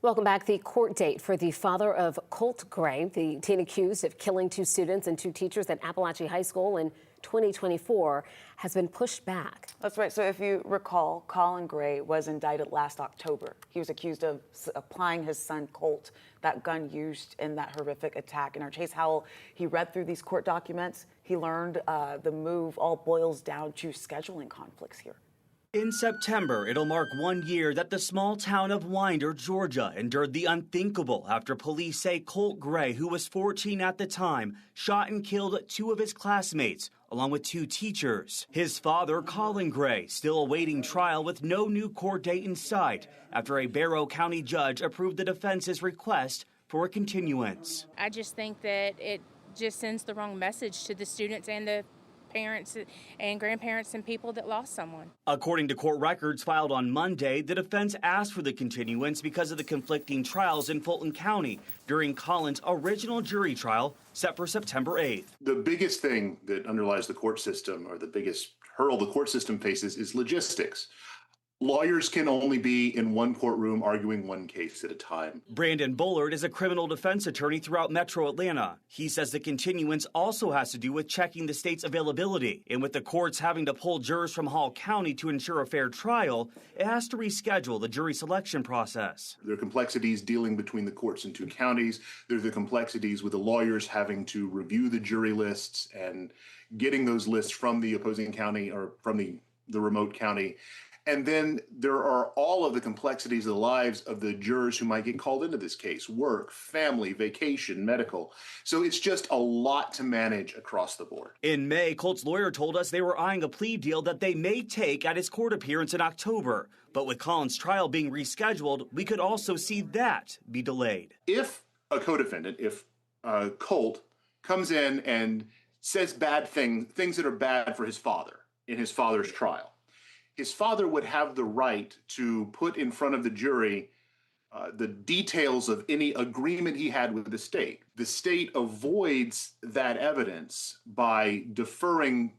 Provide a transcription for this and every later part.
Welcome back. The court date for the father of Colt Gray, the teen accused of killing two students and two teachers at Apalachee High School in 2024, has been pushed back. That's right. So if you recall, Colin Gray was indicted last October. He was accused of applying his son Colt that gun used in that horrific attack. And our Chase Howell, he read through these court documents. He learned the move all boils down to scheduling conflicts here. In September, it'll mark 1 year that the small town of Winder, Georgia, endured the unthinkable after police say Colt Gray, who was 14 at the time, shot and killed two of his classmates, along with two teachers. His father, Colin Gray, still awaiting trial with no new court date in sight after a Barrow County judge approved the defense's request for a continuance. I just think that it just sends the wrong message to the students and the parents and grandparents and people that lost someone. According to court records filed on Monday, the defense asked for the continuance because of the conflicting trials in Fulton County during Colin's original jury trial set for September 8th. The biggest thing that underlies the court system, or the biggest hurdle the court system faces, is logistics. Lawyers can only be in one courtroom arguing one case at a time. Brandon Bullard is a criminal defense attorney throughout Metro Atlanta. He says the continuance also has to do with checking the state's availability. And with the courts having to pull jurors from Hall County to ensure a fair trial, it has to reschedule the jury selection process. There are complexities dealing between the courts in two counties. There are the complexities with the lawyers having to review the jury lists and getting those lists from the opposing county or from the remote county. And then there are all of the complexities of the lives of the jurors who might get called into this case: work, family, vacation, medical. So it's just a lot to manage across the board. In May, Colt's lawyer told us they were eyeing a plea deal that they may take at his court appearance in October. But with Colin's trial being rescheduled, we could also see that be delayed. If a co-defendant, if Colt comes in and says bad things that are bad for his father in his father's trial, his father would have the right to put in front of the jury the details of any agreement he had with the state. The state avoids that evidence by deferring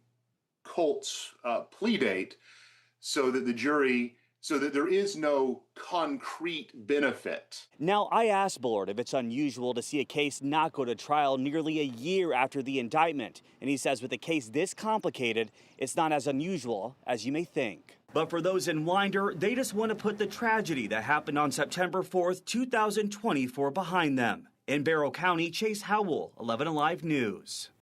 Colt's plea date so that there is no concrete benefit. Now, I asked Bullard if it's unusual to see a case not go to trial nearly a year after the indictment. And he says with a case this complicated, it's not as unusual as you may think. But for those in Winder, they just want to put the tragedy that happened on September 4th, 2024 behind them. In Barrow County, Chase Howell, 11 Alive News.